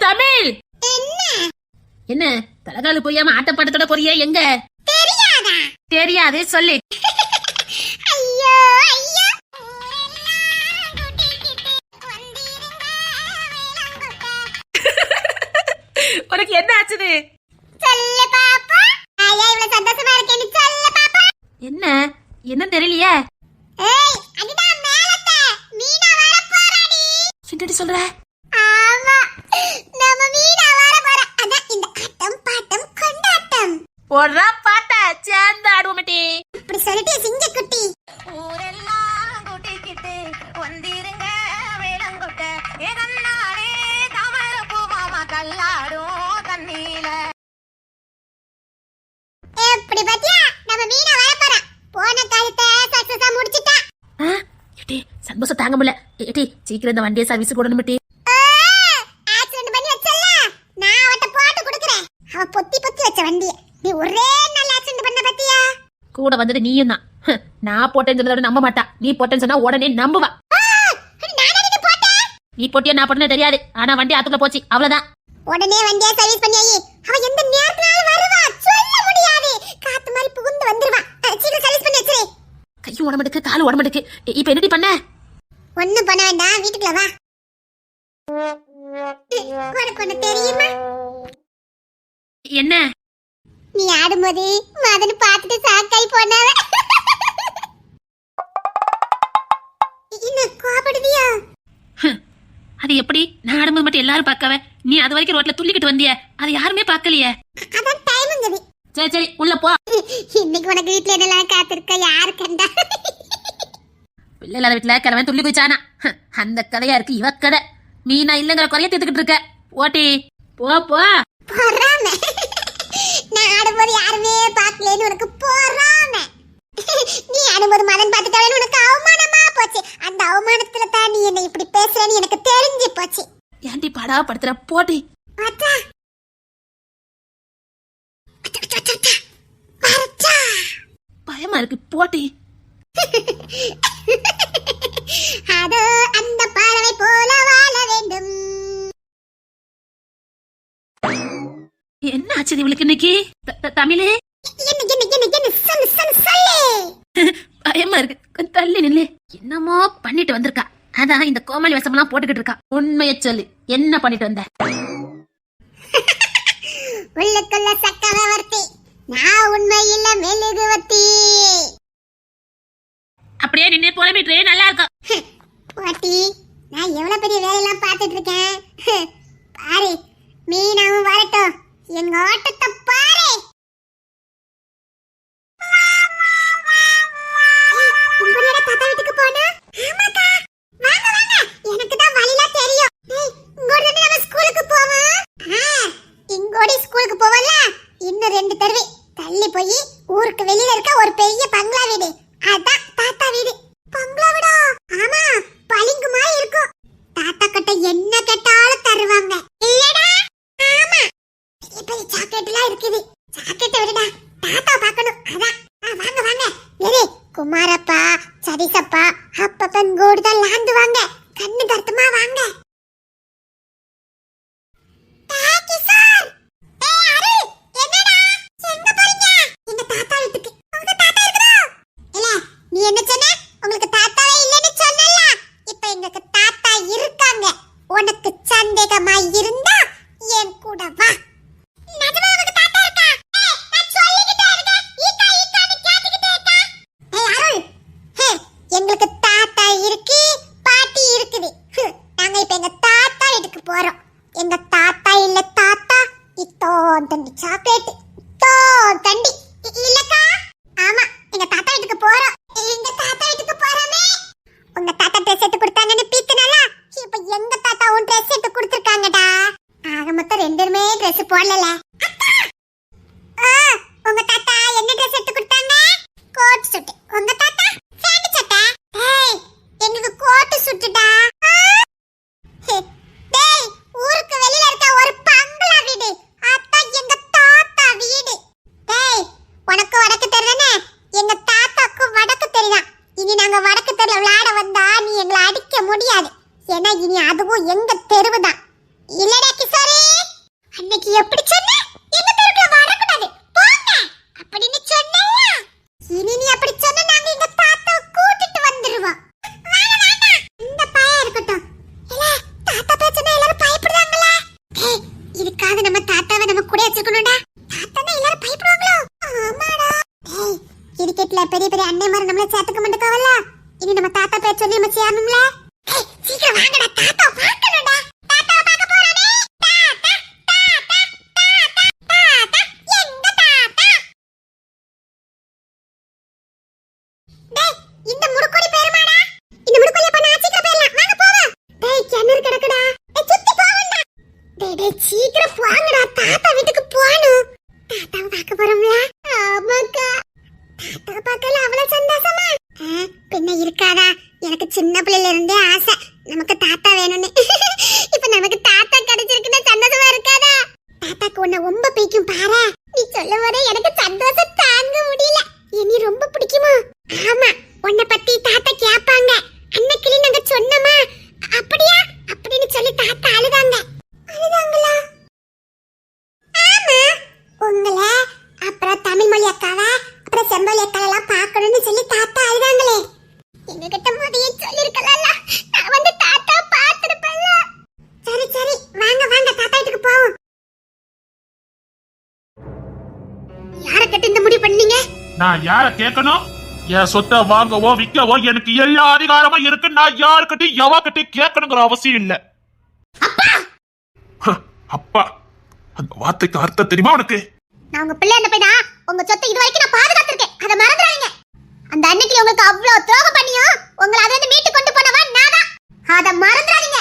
தமிழ் என்ன தலகாலு போயாம ஆட்டம் பாட்டத்தோட போறியே எங்க? தெரியாது சொல்லு. ஐயோ ஐயோ உனக்கு என்ன ஆச்சுது? சொல்ல பாப்பா. ஐயா இவ்வளவு சந்தோஷமா இருக்கேன்னு சொல்ல பாப்பா. என்ன என்ன தெரியலையே. ஏய் அதுதான் மேலத்தை மீனா வர போறாடி. என்னடி சொல்ற? ஆமா நம்ம மீனா வர போறா. அதான் இந்த ஆட்டம் பாட்டம் கொண்டாட்டம். போடுறா பாட்ட சேர்ந்து ஆடுவோமேட்டி. இப்படி சொல்லிட்டு சிங்கக்குட்டி ஊரெல்லாம் கூட்டிக்கிட்டு வந்திருங்க வேளங்கொட்ட ஏதன்னாலே தாமரப்பூ மாமா கல்லாடும் தண்ணீல. எப்படி பாத்தியா நம்ம மீனா வர போறா. போன காலத்தை சக்சஸா முடிச்சிட்டா. ஏட்டி சந்தோஷம் தாங்க முடியல. ஏட்டி சீக்கிரம் இந்த வண்டியை சர்வீஸ் போடணுமேட்டி. ஆக்சிடென்ட் பண்ணி வச்சல நான் அவட்ட போட்டு கொடுக்கறேன். அவ பொத்தி பொத்தி வச்ச வண்டியை நீ ஒரே நாள் ஆக்சிடென்ட் பண்ண பாத்தியா. கூட வந்துட்டு நீயும் தான். நான் போட்டேன்னு சொன்னதோட நம்ப மாட்டா. நீ போட்டேன்னு சொன்னா உடனே நம்புவா. நீ போட்டியா நான் போட்டேன்னு தெரியாது. ஆனா வண்டி ஆத்துக்குள்ள போச்சு அவ்வளவுதான். உடனே வண்டியை சர்வீஸ் பண்ணியாயி. அவ எந்த நேரத்துலயும் வருவா சொல்ல முடியாது. காத்து மாதிரி புகுந்து வந்துருவா. சீக்கிரம் சர்வீஸ் பண்ணி வச்சிரே. கையும் உடம்படுக்கு காலும் உடம்படுக்கு. இப்ப என்னடி பண்ண? ஒண்ணும் பண்ண வேண்டாம் வீட்டுக்குள்ள வா. உனக்கு ஒண்ணு தெரியுமா? என்ன? நீ ஆடும்போது மதன் பார்த்துட்டு சாக்காய் போனாவ. இன்னும் கோபப்படுதியா? அது எப்படி? நான் ஆடும்போது மட்டும் எல்லாரும் பார்க்கவ. நீ அது வரைக்கும் ரோட்ல துள்ளிக்கிட்டு வந்திய. அது யாருமே பார்க்கலையே. அதான் டைம்ங்குது. சரி சரி உள்ள போ. இன்னைக்கு உனக்கு வீட்டுல என்னெல்லாம் காத்திருக்க யாரு கண்டா? பிள்ளை இல்லாத வீட்டுல கிழவன் துள்ளி போயிச்சானா. அந்த கதையா இருக்கு இவ கதை. மீனா இல்லங்கிற குறைய தீர்த்துக்கிட்டு இருக்க. ஓட்டி போ போ. பொறாம. நான் ஆடும்போது யாருமே பார்க்கலன்னு உனக்கு பொறாம. நீ ஆடும்போது மதன் பார்த்துட்டாவே உனக்கு அவமானமா போச்சு. அந்த அவமானத்துல தான் நீ என்ன இப்படி பேசுறேன்னு எனக்கு தெரிஞ்சு போச்சு. ஏன்டி படா படுத்துற போட்டி. அச்சா பயமா இருக்கு போட்டி. அதோ அந்த பறவை போல வாழ வேண்டும். என்ன ஆச்சு இவளுக்கு இன்னைக்கு? தமிழே பயமா இருக்கு. கொஞ்சம் தள்ளி நில்லு. என்னமோ பண்ணிட்டு வந்திருக்கா. அதான் இந்த கோமாளி வசமெல்லாம் போட்டுக்கிட்டு இருக்கா. உண்மைய சொல்லு என்ன பண்ணிட்டு வந்த? உள்ளுக்குள்ள சக்கரவர்த்தி நான் உண்மையில மெழுகுவத்தி. அப்படியே நின்று புலம்பிட்டு நல்லா இருக்கும். பாட்டி நான் எவ்வளவு பெரிய வேலையெல்லாம் பார்த்துட்டு இருக்கேன். பாரு மீனாவும் வரட்டும். எங்க ஆட்டத்தை பாரு. உங்களோட தாத்தா வீட்டுக்கு போனா? ஆமாக்கா வாங்க வாங்க. எனக்கு தான் வழிலாம் தெரியும். இங்கோடி நம்ம ஸ்கூலுக்கு போவோம். இங்கோடி ஸ்கூலுக்கு போவல. இன்னும் 2 தெருவு தள்ளி போய் ஊருக்கு வெளியில இருக்க ஒரு பெரிய பங்களா வீடு. அதான் தாத்தா வீடு. பங்களா வீடா? ஆமா பளிங்கு மாதிரி இருக்கும். தாத்தா கிட்ட என்ன கேட்டாலும் தருவாங்க. இல்லடா? ஆமா பெரிய பெரிய சாக்லேட்லாம் இருக்குது. சாக்லேட் விடுடா தாத்தா பார்க்கணும். அதான் வாங்க வாங்க. ஏய் குமாரப்பா சதீசப்பா அப்பப்பன் கூடுதல் லாந்துவாங்க. கண்ணு கருத்துமா வாங்க. தாக்கி சார். ஏய் அருள் என்னடா எங்க போறீங்க? எங்க தாத்தா வீட்டுக்கு. உங்க தாத்தா இருக்குதா? இல்ல நீ என்ன சொன்ன? உங்களுக்கு தாத்தாவே இல்லன்னு சொன்னல்ல. இப்போ எங்களுக்கு தாத்தா இருக்காங்க. உனக்கு சந்தேகமா இருந்தா என் கூட வா. நிஜமா உனக்கு தாத்தா இருக்கா? ஏய் நான் சொல்லிக்கிட்டே இருக்கேன். ஈக்கா ஈக்கான்னு கேட்டுக்கிட்டே இருக்கா. ஏய் அருள் எங்களுக்கு தாத்தா இருக்கு பாட்டி இருக்குது. நாங்க இப்ப எங்க தாத்தா வீட்டுக்கு போறோம். எங்க தாத்தா இல்ல தாத்தா இத்தோ தண்டி சாக்லேட் இத்தோ தண்டி இல்லக்கா. ஆமா எங்க தாத்தா வீட்டுக்கு போறோம். எங்க தாத்தா வீட்டுக்கு போறோமே. உங்க தாத்தா ட்ரெஸ் எடுத்து கொடுத்தாங்கன்னு பீத்துனால இப்ப எங்க தாத்தாவும் ட்ரெஸ் எடுத்து கொடுத்துருக்காங்கடா. ஆக மொத்தம் 2 பேருமே ட்ரெஸ் போடல. உங்க தாத்தா என்ன ட்ரெஸ் எடுத்து கொடுத்தாங்க? கோட் சட்டை. உங்க தாத்தா பேண்ட் சட்டை. ஏய் எங்களுக்கு கோட் சுட்டுடா. டேய் ஊருக்கு வெளியில இருக்க ஒரு பங்களா வீடு. அதான் எங்க தாத்தா வீடு. டேய் உனக்கு வடக்கு தெரியலனே. எங்க தாத்தாக்கு வடக்கு தெரியும். இனி நாங்க வடக்கு தெருல விளையாட வந்தா நீ எங்களை அடிக்க முடியாது. ஏன்னா இனி அதுவும் எங்க தெருவுதான். இல்லடா கிஷோரி? அன்னைக்கு எப்படி சொன்ன எங்க தெருக்குள்ள வரக்கூடாது போங்க அப்படின்னு சொன்னல. இனி நீ அப்படி சொன்னா நாங்க எங்க தாத்தாவை கூட்டிட்டு வந்துருவோம். வேணாம் வேண்டாம், இந்த பையன் இருக்கட்டும். இல்ல தாத்தா பேச்சனா எல்லாரும் பயப்படுறாங்களா? ஏய், இதுக்காக நம்ம தாத்தாவை நம்ம கூட வச்சிருக்கணும்டா. தாத்தானா எல்லாரும் பயப்படுவாங்களோ? ஆமாடா. ஏய், கிரிக்கெட்ல பெரிய பெரிய அண்ணன்மார் நம்மள சேர்த்துக்க மாட்டாங்கல்ல. இனி நம்ம தாத்தா பேச்ச சொல்லி நம்ம சேரணும்ல. ஏய், சீக்கிரம் வாங்கடா, தாத்தா பார்க்கணும்டா. தாத்தா பார்க்க போறானே. தாத்தா தாத்தா தாத்தா தாத்தா எங்க தாத்தா? டேய், இந்த முடுக்கோடி பேருமாடா? இந்த முடுக்கோடி அப்ப நான் சீக்கிரம் போயிடலாம். வாங்க போவோம். டேய், கிணறு கிடக்குடா. டேய், சுத்தி போவோம்டா. டேய் சீக்கிரம் போங்கடா, தாத்தா வீட்டுக்கு போணும். தாத்தாவை பார்க்க போறோம்ல? ஆமாக்கா. தாத்தாவை பார்க்கல அவ்வளவு சந்தோஷமா? பின்ன இருக்காதா? எனக்கு சின்ன பிள்ளையில இருந்தே ஆசை நமக்கு தாத்தா வேணும்னு. இப்ப நமக்கு தாத்தா கிடைச்சிருக்குன்னா சந்தோஷமா இருக்காதா? தாத்தாக்கு உன்னை ரொம்ப பிடிக்கும் பாரு. நீ சொல்ல வர எனக்கு சந்தோஷம் தாங்க முடியல. நீ ரொம்ப பிடிக்குமா? ஆமா, உன்னை பத்தி தாத்தா கேட்பாங்க. அன்னைக்கு நாங்க சொன்னோமா, அப்படியா அப்படின்னு சொல்லி தாத்தா அழுதாங்க. அழுதாங்களா? ஆமா, உங்களை அப்புறம் தமிழ்மொழி அக்காவை அப்புறம் செம்பொழி அக்காவெல்லாம் பார்க்கணும்னு சொல்லி தாத்தா அழுதாங்களே. எங்க கிட்ட முதல்ல சொல்லிருக்கலாம்ல, நான் வந்து தாத்தா பார்த்திருப்பேன்ல. சரி சரி, வாங்க வாங்க தாத்தா வீட்டுக்கு போவோம். யாரை கேட்டு இந்த முடிவு பண்ணீங்க? நான் யார கேட்கணும்? என் சொத்தை வாங்கவோ விற்கவோ எனக்கு எல்லா அதிகாரமும் இருக்கு. நான் யாருக்கிட்டையும் எவகிட்டையும் கேட்கணுங்கிற அவசியம் இல்ல. அப்பா, அந்த வார்த்தைக்கு அர்த்தம் தெரியுமா உனக்கு? நான் உங்க பிள்ளை என்ன பையனா, உங்க சொத்தை இது வரைக்கும் நான் பாதுகாத்திருக்கேன். அதை மறந்துடாதீங்க. அந்த அன்னைக்கு உங்களுக்கு அவ்வளவு துரோகம் பண்ணியும் உங்களை அதை வந்து மீட்டு கொண்டு போனவா நான் தான். அதை மறந்துடாதீங்க.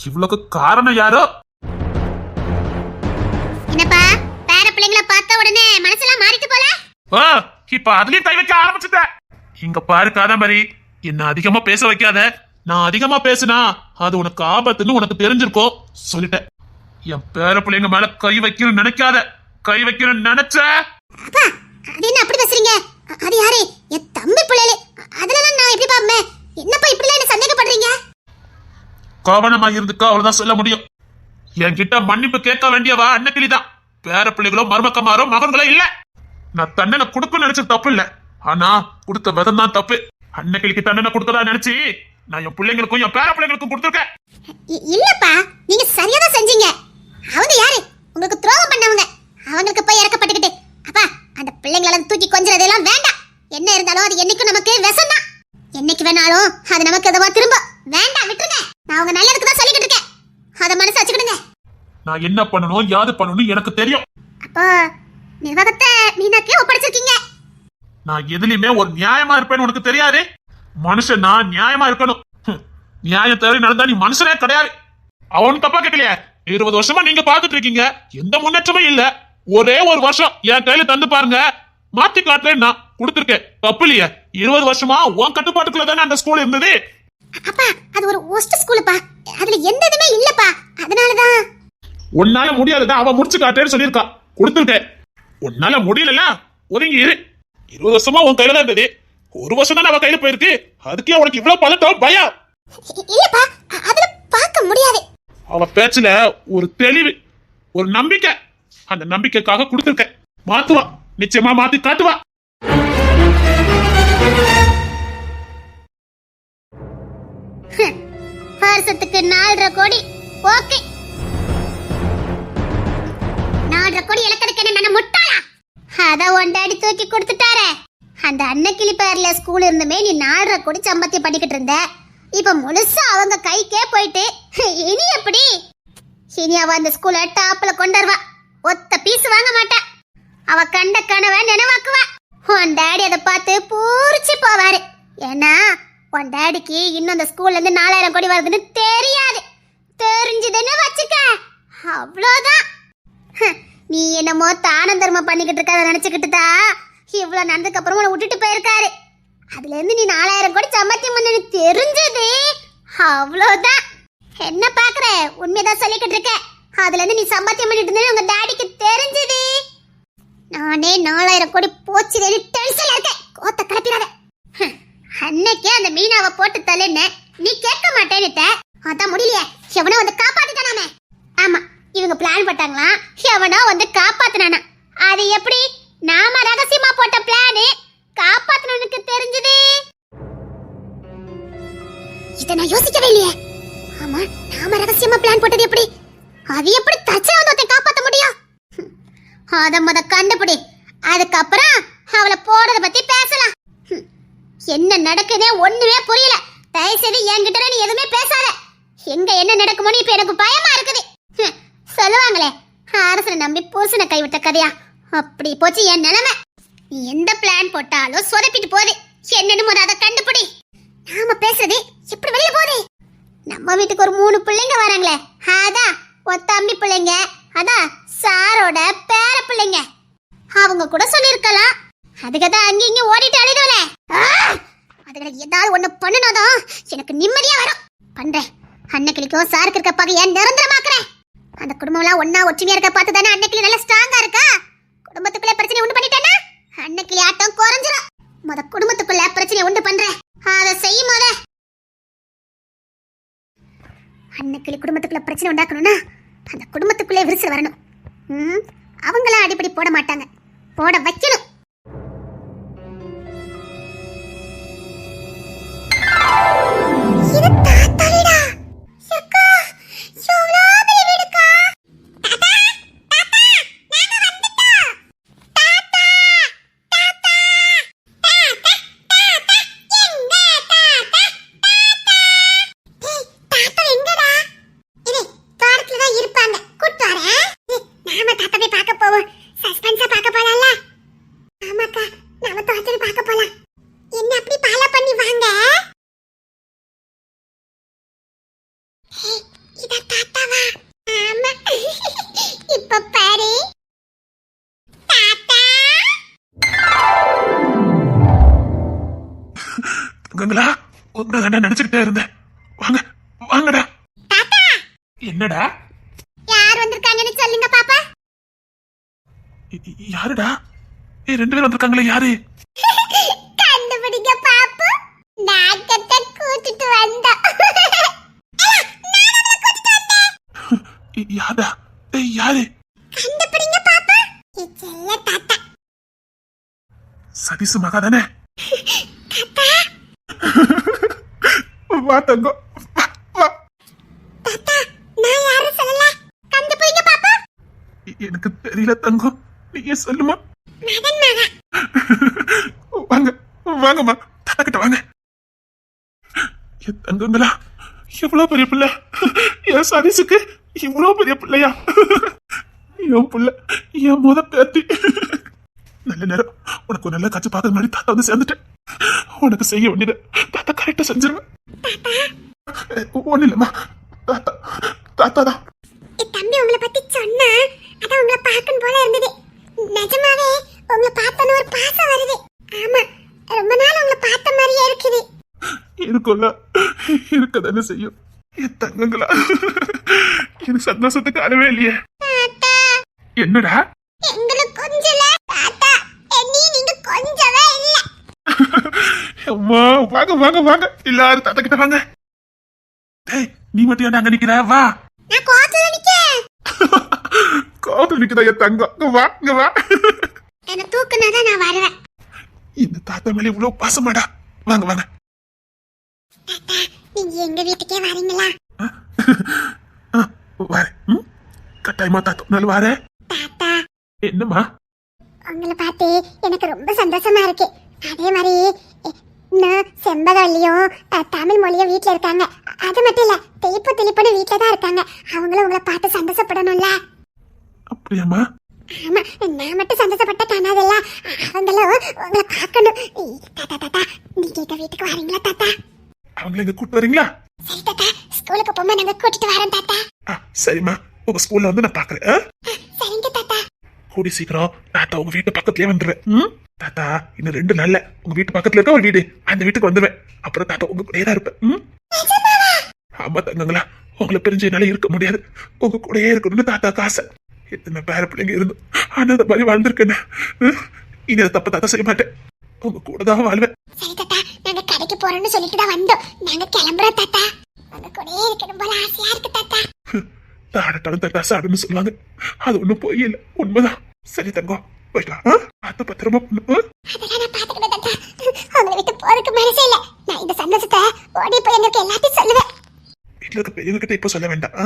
இவ்வளவு காரணம் யாரோ? என்னப்பா, பேர பிள்ளைங்களை பார்த்த உடனே மனசெல்லாம் மாறிட்டு போல? இப்ப அதுலயும் கை வைக்க ஆரம்பிச்சுட்ட. இங்க பாரு காதம்பரி, என்ன அதிகமா பேச வைக்காத. நான் அதிகமா பேசினா அது உனக்கு ஆபத்துன்னு உனக்கு தெரிஞ்சிருக்கோம், சொல்லிட்டேன். என் பேர பிள்ளைங்க மேல கை வைக்கணும்னு நினைக்காத. கை வைக்கணும்னு நினைச்ச அப்பா, அது என்ன அப்படி பேசுறீங்க? அது யாரு? என் தம்பி பிள்ளைகளே. அதெல்லாம் நான் எப்படி பாப்பேன்? என்னப்பா இப்படி என்ன சந்தேகப்படுறீங்க? கவனமா இருந்துக்கோ, அவ்வளவுதான் சொல்ல முடியும். என்கிட்ட மன்னிப்பு கேட்க வேண்டியவா அன்னக்கிளிதான். பேர பிள்ளைகளோ மருமக்கமாரோ மகன்களோ இல்ல. நான் தண்டனை கொடுக்கணும்னு நினைச்சது தப்பு இல்ல, ஆனா கொடுத்த விதம் தான் தப்பு. அன்னக்கிளிக்கு தண்டனை கொடுக்கறதா நினைச்சு நான் என் பிள்ளைங்களுக்கும் என் பேர பிள்ளைங்களுக்கும் கொடுத்துருக்கேன். இல்லப்பா, நீங்க சரியா தான் செஞ்சீங்க. அவங்க யாரு? உங்களுக்கு துரோகம் பண்ணவங்க. அவங்களுக்கு போய் இறக்கப்பட்டுக்கிட்டு அப்பா, அந்த பிள்ளைங்கள தூக்கி கொஞ்சறதெல்லாம் வேண்டாம். என்ன இருந்தாலும் அது என்னைக்கும் நமக்கு விஷம்தான். என்னைக்கு வேணாலும் அது நமக்கு எதுவா திரும்ப வேண்டாம், விட்டுருங்க. நான் உங்க நல்லதுக்கு தான் சொல்லிக்கிட்டு இருக்கேன். அதை மனசு வச்சுக்கிடுங்க. நான் என்ன பண்ணணும் யாது பண்ணணும் எனக்கு தெரியும். அப்போ நிர்வாகத்தை மீனாக்கே ஒப்படைச்சிருக்கீங்க. நான் எதுலயுமே ஒரு நியாயமா இருப்பேன்னு உனக்கு தெரியாது. மனுஷன் நான் நியாயமா இருக்கணும். நியாயம் தவறி நடந்தா நீ மனுஷனே கிடையாது. அவன் தப்பா கேட்கலையா? 20 வருஷமா நீங்க பாத்துட்டு இருக்கீங்க, எந்த முன்னேற்றமும் இல்ல. ஒரே ஒரு வருஷம் என் கையில தந்து பாருங்க, மாத்தி காட்டுறேன். நான் கொடுத்துருக்கேன், தப்பு இல்லையா? 20 வருஷமா உன் கட்டுப்பாட்டுக்குள்ள தானே அந்த ஸ்கூல் இருந்தது. அப்பா, அது ஒரு ஒஸ்ட் ஸ்கூலுப்பா. அதுல எந்த இதுமே இல்லப்பா. அதனாலதான். உன்னால முடியாதுதான் அவன் முடிச்சு காட்டுறேன்னு சொல்லியிருக்கா, கொடுத்துருக்கேன். உன்னால முடியல, ஒதுங்கி இரு. 20 வருஷமா உன் கையில தான் இருந்தது, ஒரு வருஷம் தான் அவ கையில போயிருக்கு. அதுக்கே உனக்கு இவ்வளவு பதட்டம், பயம்? இல்லப்பா, அதுல பார்க்க முடியாது. அவ பேச்சுல ஒரு தெளிவு, ஒரு நம்பிக்கை. அந்த நம்பிக்கைக்காக கொடுத்துருக்கேன். மாத்துவா, நிச்சயமா மாத்தி காட்டுவா. வருஷத்துக்கு 4.5 கோடி. ஓகே, 4.5 கோடி இலக்கணக்கு என்ன முட்டாளா? அத ஒண்டாடி தூக்கி கொடுத்துட்டாரே. அந்த அன்னக்கிளி பேர்ல ஸ்கூல் இருந்துமே நீ 4.5 கோடி சம்பத்தியம் பண்ணிக்கிட்டு இருந்த. இப்ப முழுசா அவங்க கைக்கே போயிட்டு இனி எப்படி? இனி அவ அந்த ஸ்கூல டாப்ல கொண்டுவா. ஒத்த பீஸ் வாங்க மாட்டா. அவ கண்ட கனவை நினைவாக்குவா. உன் டாடி அதை பார்த்து பூரிச்சு போவாரு. ஏன்னா உன் டாடிக்கு இன்னும் அந்த ஸ்கூல்ல இருந்து 4.000 கோடி வருதுன்னு தெரியாது. தெரிஞ்சதுன்னு வச்சுக்க, அவ்வளவுதான். நீ என்னமோ தானம் தர்மம் பண்ணிக்கிட்டு இருக்காத நினைச்சுக்கிட்டு தான் இவ்வளவு நடந்ததுக்கு அப்புறம் உன்னை விட்டுட்டு போயிருக்காரு. அதுல இருந்து நீ 4.000 கோடி சம்பாத்தியம் பண்ணு தெரிஞ்சது, அவ்வளவுதான். என்ன பாக்குற? உண்மையதான் சொல்லிக்கிட்டு இருக்க. அதுல இருந்து நீ சம்பாத்தியம் பண்ணிட்டு இருந்தது உங்க டாடிக்கு தெரிஞ்சது. நானே 4.000 கோடி போச்சு டென்ஷன்ல இருக்கேன். கோத்த கிளப்பிடாத. அன்னைக்கே அந்த மீனாவை போட்டு தள்ளுன்னு நீ கேட்க மாட்டேன்னுட்ட. அதான் முடியலையே, எவனோ வந்து காப்பாத்திட்டானாமே. ஆமா, இவங்க பிளான் போட்டாங்களா எவனோ வந்து காப்பாத்துனானா அது எப்படி நாம ரகசியமா போட்ட பிளான் காப்பாத்துனனுக்கு தெரிஞ்சது இத நான் யோசிக்கவே இல்லையே ஆமா நாம ரகசியமா பிளான் போட்டது எப்படி அது எப்படி தச்சா வந்து காப்பாத்த முடியும் அத முத கண்டுபிடி அதுக்கப்புறம் அவளை போறத பத்தி பேசலாம் என்ன நடக்குதே ஒண்ணுமே புரியல தயவு செய்து என்கிட்ட நீ எதுவுமே பேசாத எங்க என்ன நடக்குமோன்னு இப்ப எனக்கு பயமா இருக்குது சொல்லுவாங்களே அரசனை நம்பி புருஷனை கைவிட்ட கதையா அப்படி போச்சு என் நிலைமை நீ எந்த பிளான் போட்டாலும் சொதப்பிட்டு போகுது என்னன்னு முத அதை கண்டுபிடி நாம பேசுறது எப்படி வெளியில போகுது நம்ம வீட்டுக்கு ஒரு 3 பிள்ளைங்க வராங்களே அதான் ஒரு தம்பி பிள்ளைங்க அதான் சாரோட பேர பிள்ளைங்க அவங்க கூட சொல்லிருக்கலாம் அதுக்குதான் அங்க இங்க ஓடிட்டு அழுதுவல அதுகளை ஏதாவது ஒண்ணு பண்ணனாதான் எனக்கு நிம்மதியா வரும் பண்றேன் அன்னைக்கிளிக்கும் சாருக்கு இருக்க பகைய நிரந்தரமாக்குறேன் அந்த குடும்பம் எல்லாம் ஒன்னா ஒற்றுமையா இருக்க பார்த்து தானே அன்னைக்கிளி நல்லா ஸ்ட்ராங்கா இருக்கா குடும்பத்துக்குள்ள பிரச்சனை உண்டு பண்ணிட்டேன்னா அன்னைக்கிளி ஆட்டம் குறைஞ்சிரும் முத குடும்பத்துக்குள்ள பிரச்சனை உண்டு பண்றேன் அதை செய்யும் போத அன்னைக்கிளி குடும்பத்துக்குள்ள பிரச்சனை உண்டாக்கணும்னா அந்த குடும்பத்துக்குள்ளே விரிசல் வரணும் அவங்கள அடிப்படி போட மாட்டாங்க போட வைக்கணும் கங்களா உங்களை நினைச்சுக்கிட்டே இருந்தேன் வாங்க வாங்கடா என்னடா யார் வந்திருக்காங்கன்னு சொல்லுங்க பாப்பா யாருடா 2 பேர் வந்திருக்காங்களே யாரு கண்டுபிடிங்க பாப்பு நாக்கத்தை கூட்டிட்டு வந்தா யாரா யாரு கண்டுபிடிங்க பாப்பா செல்ல தாத்தா சதீஷ் மகா தானே தாத்தா வா தங்கம் வா தாத்தா நான் யாரும் சொல்லல கண்டுபிடிங்க பாப்பா எனக்கு தெரியல தங்கம் நீங்க சொல்லுமா மகன் மகா வாங்க வாங்கம்மா தாத்தா கிட்ட வாங்க என் தங்கங்களா எவ்வளவு பெரிய பிள்ளை என் சதீஷுக்கு இவ்வளவு பெரிய பிள்ளையா என் பிள்ளை என் முத பேத்தி நல்ல நேரம் உனக்கு ஒரு நல்ல காட்சி பார்க்கற மாதிரி தாத்தா வந்து சேர்ந்துட்டேன் உனக்கு செய்ய வேண்டியது தாத்தா கரெக்டா செஞ்சிருவேன் ஒண்ணு இல்லம்மா தாத்தா தாத்தா தான் என் தம்பி உங்களை பத்தி சொன்னா அதான் உங்களை பார்க்கணும் போல இருந்தது நிஜமாவே உங்களை பார்த்தோன்னு ஒரு பாசம் வருது ஆமா ரொம்ப நாள் உங்களை பார்த்த மாதிரியே இருக்குது இருக்கும்ல இருக்கதானே செய்யும் என் தங்கங்களா எனக்கு சந்தோஷத்துக்கு அளவே இல்லையே தாத்தா என்னடா எங்களுக்கு கொஞ்சல தாத்தா என்னி நீங்க கொஞ்சவே இல்ல அம்மா வாங்க வாங்க வாங்க எல்லாரும் தாத்தா கிட்ட வாங்க டேய் நீ மட்டும் ஏன்டா அங்க நிக்கிற வா நான் கோத்துல நிக்கேன் கோத்துல நிக்கிறா என் தங்கம் இங்க வா இங்க வா என்ன தூக்குனாதான் நான் வருவேன் இந்த தாத்தா மேல இவ்வளவு பாசமாடா வாங்க வாங்க தாத்தா நீங்க எங்க வீட்டுக்கே வரீங்களா வரேன் கட்டாயமா தாத்தா நல்ல வரேன் தாத்தா என்னம்மா உங்களை பார்த்து எனக்கு ரொம்ப சந்தோஷமா இருக்கு அதே மாதிரி இன்னும் செம்பகவல்லியும் தமிழ் மொழியும் வீட்டுல இருக்காங்க அது மட்டும் இல்ல தெளிப்புன்னு வீட்டுல தான் இருக்காங்க அவங்களும் உங்களை பார்த்து சந்தோஷப்படணும்ல அப்படியாம்மா ஆமா நான் மட்டும் சந்தோஷப்பட்ட காணாதல்ல அவங்களும் உங்களை பார்க்கணும் தாத்தா தாத்தா நீங்க எங்க வீட்டுக்கு வரீங்களா தாத்தா அவங்கள இங்க கூட்டு வரீங்களா சரி தாத்தா ஸ்கூலுக்கு போகும்போது நாங்க கூட்டிட்டு வரோம் தாத்தா சரிம்மா உங்க ஸ்கூல்ல வந்து நான் பாக்குறேன் சரிங்க தாத்தா கூடி சீக்கிரம் தாத்தா உங்க வீட்டு பக்கத்துலயே வந்துருவேன் தாத்தா இன்னும் 2 நாள்ல உங்க வீட்டு பக்கத்துல இருக்க ஒரு வீடு அந்த வீட்டுக்கு வந்துருவேன் அப்புறம் தாத்தா உங்க கூடயே தான் இருப்பேன் ஆமா தங்கங்களா உங்களை பிரிஞ்சு என்னால இருக்க முடியாது உங்க கூடயே இருக்கணும்னு தாத்தாக்கு ஆசை எத்தனை பேர பிள்ளைங்க இருந்தும் ஆனா அந்த மாதிரி வாழ்ந்திருக்கேன் இனி அதை தப்ப தாத்தா செய்ய மாட்டேன் உங்க கூட தான் வாழ்வேன் சரி தாத்தா நாங்க கடைக்கு போறோம்னு சொல்லிட்டு தான் வந்தோம் நாங்க கிளம்புறோம் தாத்தா உங்க கூடயே இருக்கணும் போல ஆசையா இருக்கு தாத்தா தாடட்டாலும் தட்டாசாடுன்னு சொல்லுவாங்க. அது ஒண்ணும் பொய் இல்ல, உண்மைதான். சரி தங்கம், போயிடலாம். பார்த்து பத்திரமா பண்ணு. அதெல்லாம் நான் பாத்துக்கிட்டேன் தாத்தா. உங்களை விட்டு போறதுக்கு மனசே இல்ல. நான் இந்த சந்தோஷத்தை ஓடி போய் எனக்கு எல்லாத்தையும் சொல்லுவேன். வீட்டுல இருக்க பெரியவங்க கிட்ட இப்ப சொல்ல வேண்டாம்.